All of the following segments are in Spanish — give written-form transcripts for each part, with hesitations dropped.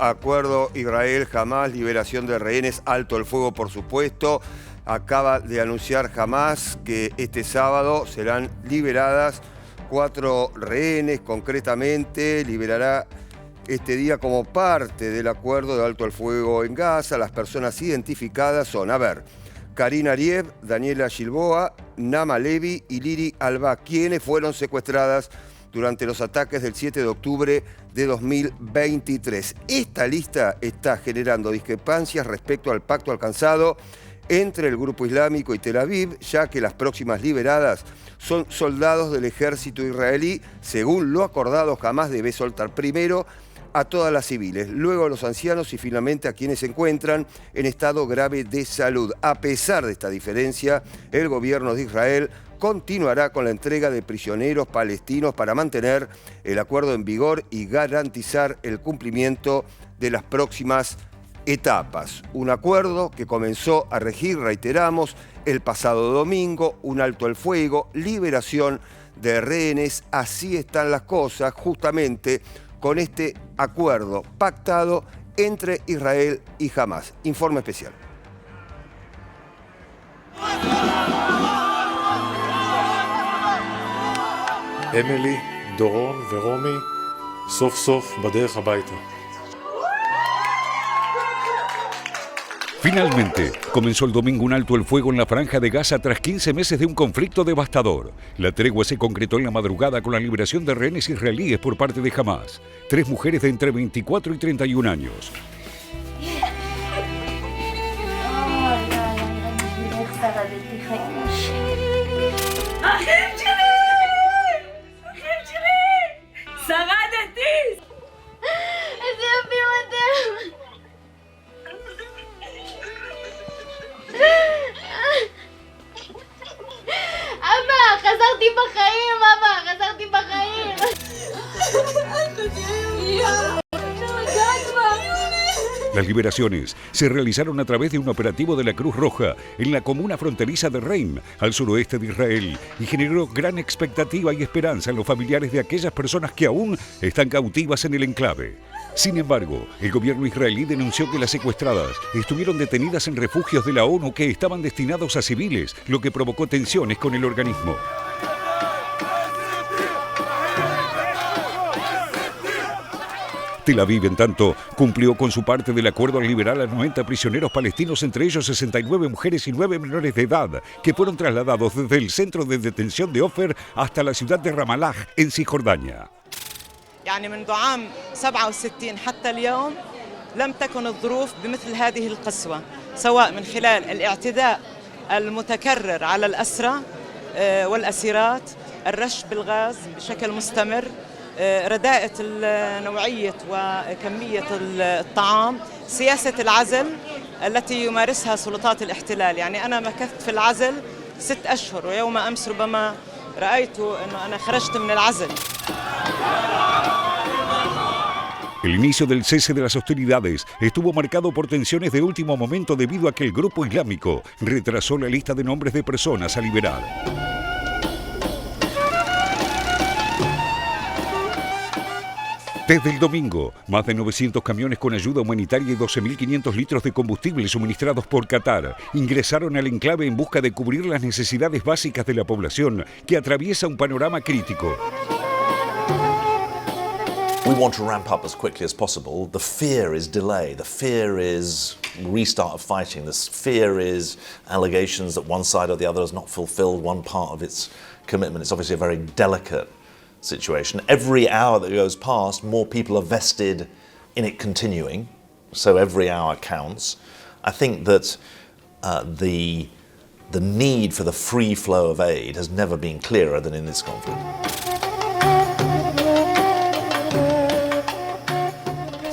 acuerdo Israel-Hamás, liberación de rehenes, alto el fuego por supuesto. Acaba de anunciar Hamás que este sábado serán liberadas 4 rehenes, concretamente liberará este día como parte del acuerdo de alto el fuego en Gaza. Las personas identificadas son, Karina Ariev, Daniela Gilboa, Nama Levi y Liri Alba, quienes fueron secuestradas durante los ataques del 7 de octubre de 2023. Esta lista está generando discrepancias respecto al pacto alcanzado entre el grupo islámico y Tel Aviv, ya que las próximas liberadas son soldados del ejército israelí. Según lo acordado, Hamás debe soltar primero a todas las civiles, luego a los ancianos y finalmente a quienes se encuentran en estado grave de salud. A pesar de esta diferencia, el gobierno de Israel continuará con la entrega de prisioneros palestinos para mantener el acuerdo en vigor y garantizar el cumplimiento de las próximas etapas. Un acuerdo que comenzó a regir, reiteramos, el pasado domingo, un alto el fuego, liberación de rehenes. Así están las cosas justamente con este acuerdo pactado entre Israel y Hamás. Informe especial. אמילי, דורון ורומי, סוף סוף בדרך הביתה. Finalmente, comenzó el domingo un alto el fuego en la Franja de Gaza tras 15 meses de un conflicto devastador. La tregua se concretó en la madrugada con la liberación de rehenes israelíes por parte de Hamás. 3 mujeres de entre 24 y 31 años. Las liberaciones se realizaron a través de un operativo de la Cruz Roja en la comuna fronteriza de Reim, al suroeste de Israel, y generó gran expectativa y esperanza en los familiares de aquellas personas que aún están cautivas en el enclave. Sin embargo, el gobierno israelí denunció que las secuestradas estuvieron detenidas en refugios de la ONU que estaban destinados a civiles, lo que provocó tensiones con el organismo. Tel Aviv, en tanto, cumplió con su parte del acuerdo al liberar a 90 prisioneros palestinos, entre ellos 69 mujeres y 9 menores de edad, que fueron trasladados desde el centro de detención de Ofer hasta la ciudad de Ramallah, en Cisjordania. يعني منذ عام 67 حتى اليوم لم تكن الظروف بمثل هذه القسوة، سواء من خلال الاعتداء المتكرر على الأسرى والأسيرات، الرش بالغاز بشكل مستمر، رداءة نوعية وكمية الطعام، سياسة العزل التي يمارسها سلطات الاحتلال. يعني أنا مكثت في العزل 6 أشهر، ويوم أمس ربما رأيت أنه أنا خرجت من العزل. El inicio del cese de las hostilidades estuvo marcado por tensiones de último momento debido a que el grupo islámico retrasó la lista de nombres de personas a liberar. Desde el domingo, más de 900 camiones con ayuda humanitaria y 12.500 litros de combustible suministrados por Qatar ingresaron al enclave en busca de cubrir las necesidades básicas de la población que atraviesa un panorama crítico. We want to ramp up as quickly as possible. The fear is delay. The fear is restart of fighting. The fear is allegations that one side or the other has not fulfilled one part of its commitment. It's obviously a very delicate situation. Every hour that goes past, more people are vested in it continuing. So every hour counts. I think that the need for the free flow of aid has never been clearer than in this conflict.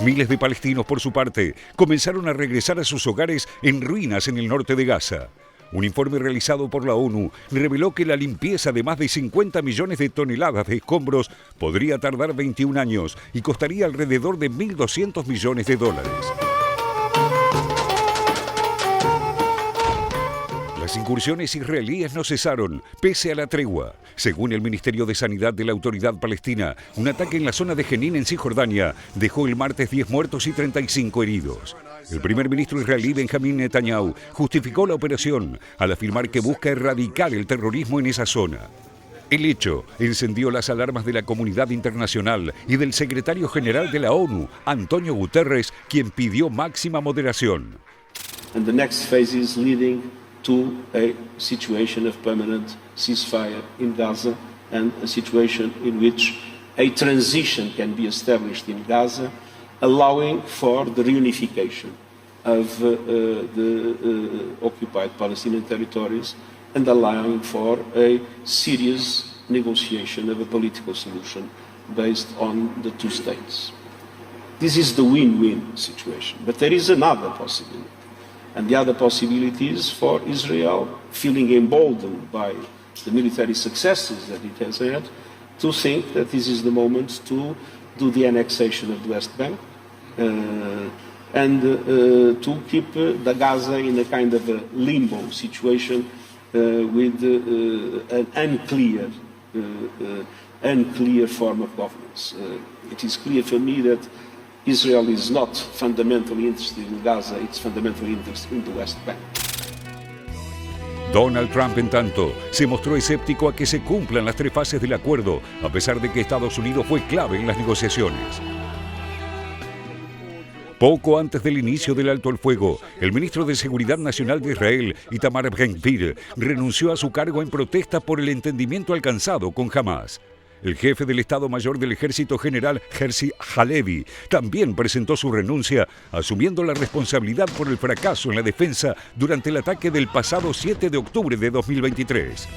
Miles de palestinos, por su parte, comenzaron a regresar a sus hogares en ruinas en el norte de Gaza. Un informe realizado por la ONU reveló que la limpieza de más de 50 millones de toneladas de escombros podría tardar 21 años y costaría alrededor de $1.200 millones. La Las incursiones israelíes no cesaron, pese a la tregua. Según el Ministerio de Sanidad de la Autoridad Palestina, un ataque en la zona de Jenin, en Cisjordania, dejó el martes 10 muertos y 35 heridos. El primer ministro israelí Benjamín Netanyahu justificó la operación al afirmar que busca erradicar el terrorismo en esa zona. El hecho encendió las alarmas de la comunidad internacional y del secretario general de la ONU, Antonio Guterres, quien pidió máxima moderación. And the next phase is leading to a situation of permanent ceasefire in Gaza and a situation in which a transition can be established in Gaza, allowing for the reunification of the occupied Palestinian territories and allowing for a serious negotiation of a political solution based on the two states. This is the win-win situation, but there is another possibility. And the other possibility is for Israel, feeling emboldened by the military successes that it has had, to think that this is the moment to do the annexation of the West Bank and to keep the Gaza in a kind of a limbo situation with an unclear form of governance. It is clear for me that Israel is not fundamentally interested in Gaza, it's fundamentally interested in the West Bank. Donald Trump, en tanto, se mostró escéptico a que se cumplan las 3 fases del acuerdo, a pesar de que Estados Unidos fue clave en las negociaciones. Poco antes del inicio del alto el fuego, el ministro de Seguridad Nacional de Israel, Itamar Ben-Gvir, renunció a su cargo en protesta por el entendimiento alcanzado con Hamás. El jefe del Estado Mayor del Ejército, general Herzi Halevi, también presentó su renuncia, asumiendo la responsabilidad por el fracaso en la defensa durante el ataque del pasado 7 de octubre de 2023.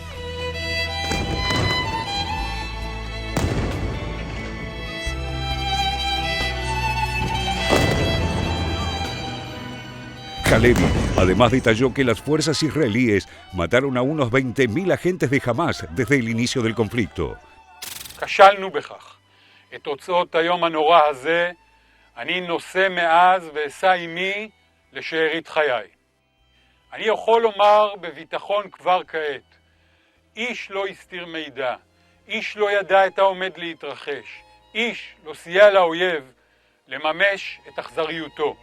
Halevi además detalló que las fuerzas israelíes mataron a unos 20.000 agentes de Hamás desde el inicio del conflicto. כשלנו בכך. את תוצאות היום הנורא הזה אני נושא מאז ואשא עימי לשארית חיי. אני יכול לומר בביטחון כבר כעת, איש לא הסתיר מידע, איש לא ידע את העומד להתרחש, איש לא סייע לאויב לממש את אכזריותו.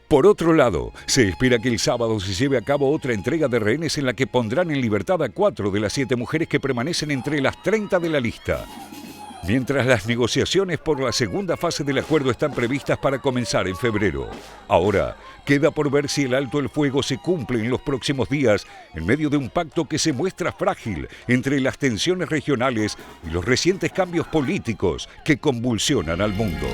Por otro lado, se espera que el sábado se lleve a cabo otra entrega de rehenes en la que pondrán en libertad a 4 de las 7 mujeres que permanecen entre las 30 de la lista. Mientras las negociaciones por la segunda fase del acuerdo están previstas para comenzar en febrero. Ahora, queda por ver si el alto el fuego se cumple en los próximos días en medio de un pacto que se muestra frágil entre las tensiones regionales y los recientes cambios políticos que convulsionan al mundo.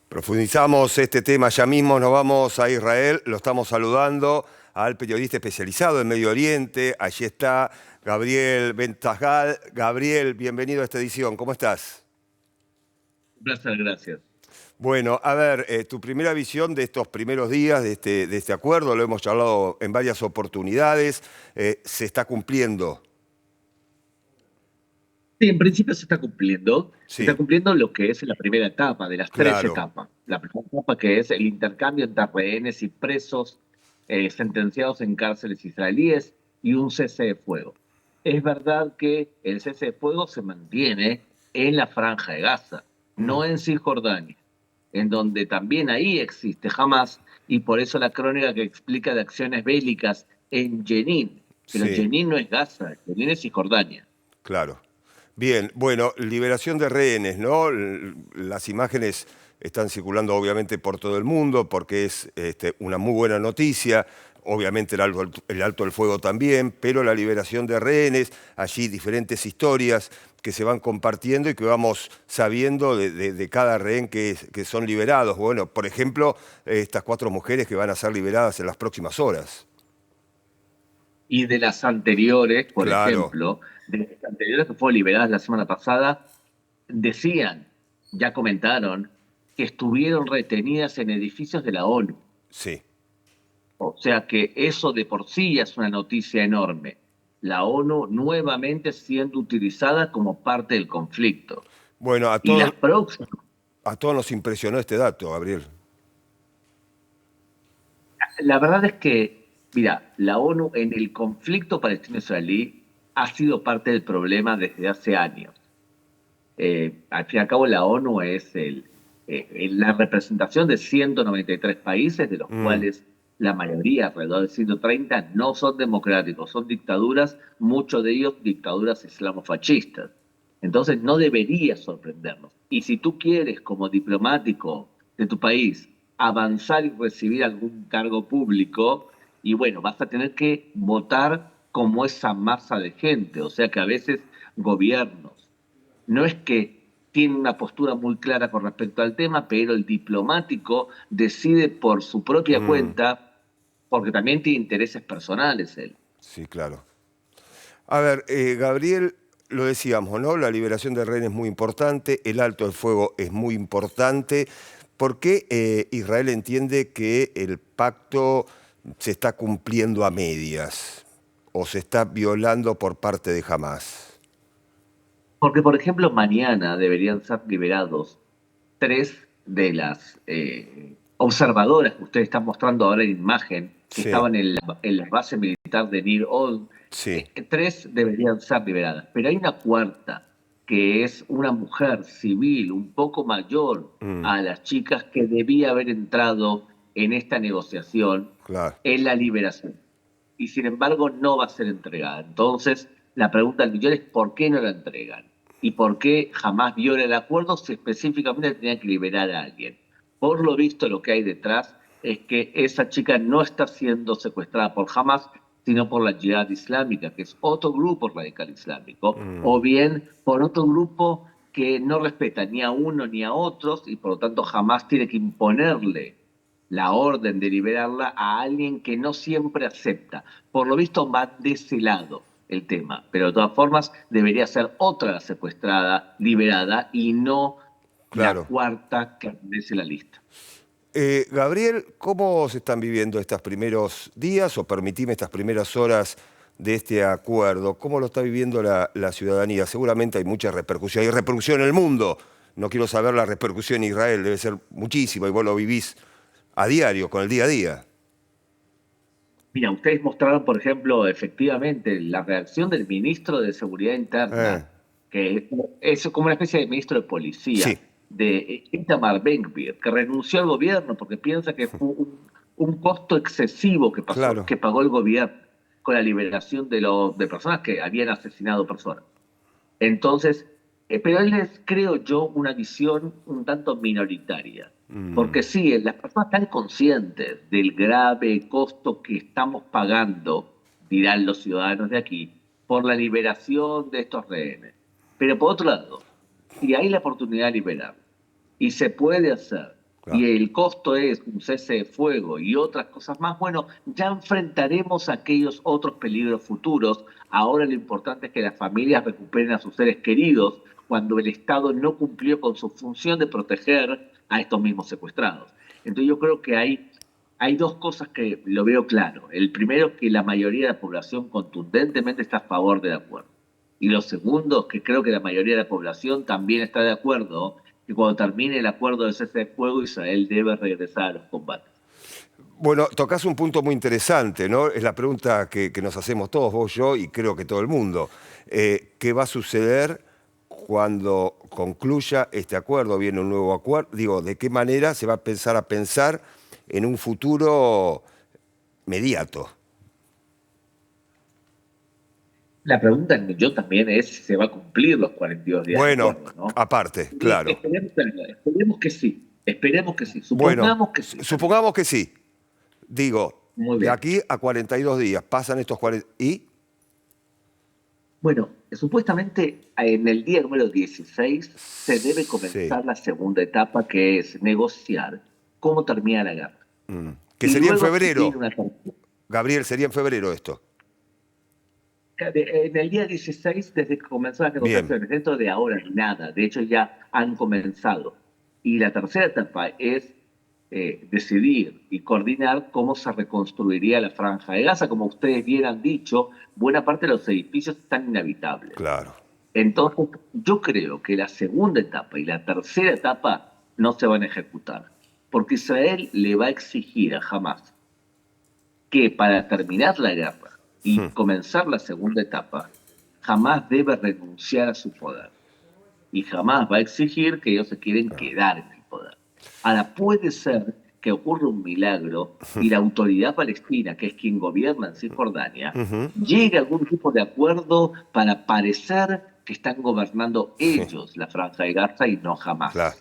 Profundizamos este tema ya mismo, nos vamos a Israel, lo estamos saludando al periodista especializado en Medio Oriente, allí está Gabriel Ben-Tasgal. Gabriel, bienvenido a esta edición, ¿cómo estás? Un placer, gracias. Bueno, a ver, tu primera visión de estos primeros días de este acuerdo, lo hemos charlado en varias oportunidades, ¿se está cumpliendo? Sí, en principio se está cumpliendo. Sí. Se está cumpliendo lo que es la primera etapa de las 3 etapas. La primera etapa, que es el intercambio entre rehenes y presos sentenciados en cárceles israelíes y un cese de fuego. Es verdad que el cese de fuego se mantiene en la Franja de Gaza, no en Cisjordania, en donde también ahí existe Hamás, y por eso la crónica que explica de acciones bélicas en Jenin. Pero Sí. Jenin no es Gaza, Jenin es Cisjordania. Claro. Bien, bueno, liberación de rehenes, ¿no? Las imágenes están circulando obviamente por todo el mundo porque es una muy buena noticia, obviamente el alto el fuego también, pero la liberación de rehenes, allí diferentes historias que se van compartiendo y que vamos sabiendo de cada rehén que son liberados. Bueno, por ejemplo, estas 4 mujeres que van a ser liberadas en las próximas horas. Y de las anteriores, por Claro. ejemplo, de las anteriores que fueron liberadas la semana pasada, decían, ya comentaron, que estuvieron retenidas en edificios de la ONU. Sí. O sea que eso de por sí ya es una noticia enorme. La ONU nuevamente siendo utilizada como parte del conflicto. Bueno, Y las próximas, a todos nos impresionó este dato, Gabriel. La verdad es que, mira, la ONU en el conflicto palestino-israelí ha sido parte del problema desde hace años. Al fin y al cabo, la ONU es la representación de 193 países, de los cuales la mayoría, alrededor de 130, no son democráticos, son dictaduras, muchos de ellos dictaduras islamofascistas. Entonces no debería sorprendernos. Y si tú quieres, como diplomático de tu país, avanzar y recibir algún cargo público, y bueno, vas a tener que votar como esa masa de gente. O sea que a veces gobiernos no es que tienen una postura muy clara con respecto al tema, pero el diplomático decide por su propia cuenta, porque también tiene intereses personales él. Sí, claro. A ver, Gabriel, lo decíamos, ¿no? La liberación de rehenes es muy importante, el alto el fuego es muy importante. ¿Por qué Israel entiende que el pacto se está cumpliendo a medias o se está violando por parte de Hamás? Porque, por ejemplo, mañana deberían ser liberados 3 de las observadoras que ustedes están mostrando ahora en imagen, que estaban en la base militar de Nir Oz. 3 deberían ser liberadas, pero hay una cuarta, que es una mujer civil un poco mayor a las chicas que debía haber entrado en esta negociación en la liberación. Y sin embargo no va a ser entregada. Entonces, la pregunta del millón es ¿por qué no la entregan? ¿Y por qué jamás viola el acuerdo si específicamente tenía que liberar a alguien? Por lo visto, lo que hay detrás es que esa chica no está siendo secuestrada por Hamás, sino por la Jihad Islámica, que es otro grupo radical islámico, o bien por otro grupo que no respeta ni a uno ni a otros, y por lo tanto Hamás tiene que imponerle la orden de liberarla a alguien que no siempre acepta. Por lo visto va de ese lado el tema, pero de todas formas debería ser otra la secuestrada, liberada, y no la cuarta que aparece en la lista. Gabriel, ¿cómo se están viviendo estos primeros días, o permitime estas primeras horas de este acuerdo? ¿Cómo lo está viviendo la ciudadanía? Seguramente hay mucha repercusión. Hay repercusión en el mundo. No quiero saber la repercusión en Israel, debe ser muchísima, y vos lo vivís a diario, con el día a día. Mira, ustedes mostraron, por ejemplo, efectivamente, la reacción del ministro de Seguridad Interna, que es como una especie de ministro de policía, de Itamar Ben-Gvir, que renunció al gobierno porque piensa que fue un costo excesivo que pagó el gobierno con la liberación de personas que habían asesinado personas. Entonces, pero él es, creo yo, una visión un tanto minoritaria. Porque sí, las personas están conscientes del grave costo que estamos pagando, dirán los ciudadanos de aquí, por la liberación de estos rehenes. Pero por otro lado, si hay la oportunidad de liberar y se puede hacer, y el costo es un cese de fuego y otras cosas más, bueno, ya enfrentaremos aquellos otros peligros futuros. Ahora lo importante es que las familias recuperen a sus seres queridos cuando el Estado no cumplió con su función de proteger a estos mismos secuestrados. Entonces yo creo que hay dos cosas que lo veo claro. El primero es que la mayoría de la población contundentemente está a favor del acuerdo. Y lo segundo es que creo que la mayoría de la población también está de acuerdo que cuando termine el acuerdo de cese de fuego, Israel debe regresar a los combates. Bueno, tocás un punto muy interesante, ¿no? Es la pregunta que nos hacemos todos, vos, yo y creo que todo el mundo. ¿Qué va a suceder cuando concluya este acuerdo? Viene un nuevo acuerdo. Digo, ¿de qué manera se va a pensar en un futuro inmediato? La pregunta en yo también es si se va a cumplir los 42 días. Bueno, de acuerdo, ¿no? Aparte, claro. Esperemos que sí. Esperemos que sí. Supongamos que sí. Supongamos que sí. Digo, de aquí a 42 días pasan estos 40... ¿Y? Bueno, supuestamente en el día número 16 se debe comenzar la segunda etapa, que es negociar cómo termina la guerra. Que sería en febrero. Gabriel, sería en febrero esto. En el día 16, desde que comenzaron las negociaciones, dentro de ahora nada, de hecho ya han comenzado. Y la tercera etapa es decidir y coordinar cómo se reconstruiría la Franja de Gaza. Como ustedes bien han dicho, buena parte de los edificios están inhabitables. Claro. Entonces, yo creo que la segunda etapa y la tercera etapa no se van a ejecutar, porque Israel le va a exigir a Hamás que para terminar la guerra y comenzar la segunda etapa, Hamás debe renunciar a su poder. Y Hamás va a exigir que ellos se quieren quedar en el poder. Ahora, puede ser que ocurra un milagro y la autoridad palestina, que es quien gobierna en Cisjordania, llegue a algún tipo de acuerdo para parecer que están gobernando ellos la Franja de Gaza y no Hamás. Claro.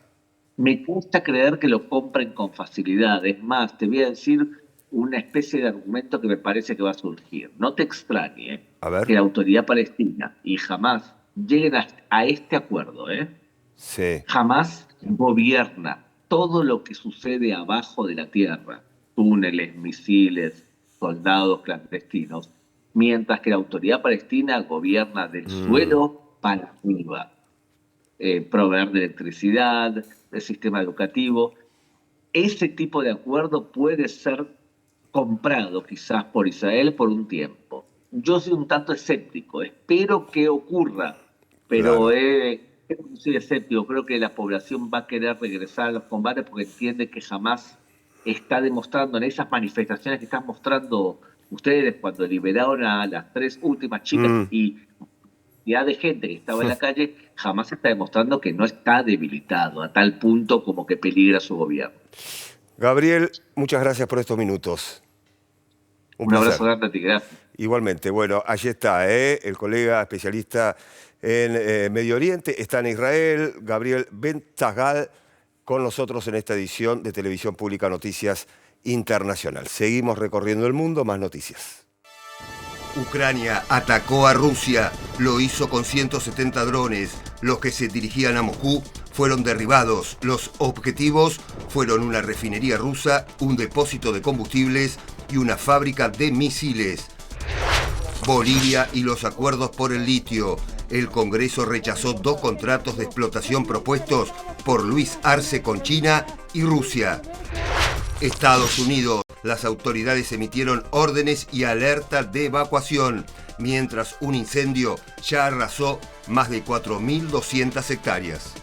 Me cuesta creer que lo compren con facilidad. Es más, te voy a decir una especie de argumento que me parece que va a surgir. No te extrañe que la autoridad palestina y Hamás lleguen a este acuerdo. Sí. Hamás gobierna todo lo que sucede abajo de la tierra, túneles, misiles, soldados clandestinos, mientras que la autoridad palestina gobierna del suelo para arriba, proveer de electricidad, del sistema educativo. Ese tipo de acuerdo puede ser comprado quizás por Israel por un tiempo. Yo soy un tanto escéptico, espero que ocurra, pero soy escéptico. Creo que la población va a querer regresar a los combates porque entiende que jamás está demostrando en esas manifestaciones que están mostrando ustedes cuando liberaron a las 3 últimas chicas y cantidad de gente que estaba en la calle, jamás está demostrando que no está debilitado a tal punto como que peligra su gobierno. Gabriel, muchas gracias por estos minutos. Un abrazo grande a ti, gracias. Igualmente, bueno, allí está, el colega especialista en Medio Oriente, está en Israel, Gabriel Ben-Tagal, con nosotros en esta edición de Televisión Pública Noticias Internacional. Seguimos recorriendo el mundo, más noticias. Ucrania atacó a Rusia, lo hizo con 170 drones. Los que se dirigían a Moscú fueron derribados. Los objetivos fueron una refinería rusa, un depósito de combustibles y una fábrica de misiles. Bolivia y los acuerdos por el litio. El Congreso rechazó 2 contratos de explotación propuestos por Luis Arce con China y Rusia. Estados Unidos. Las autoridades emitieron órdenes y alerta de evacuación, mientras un incendio ya arrasó más de 4.200 hectáreas.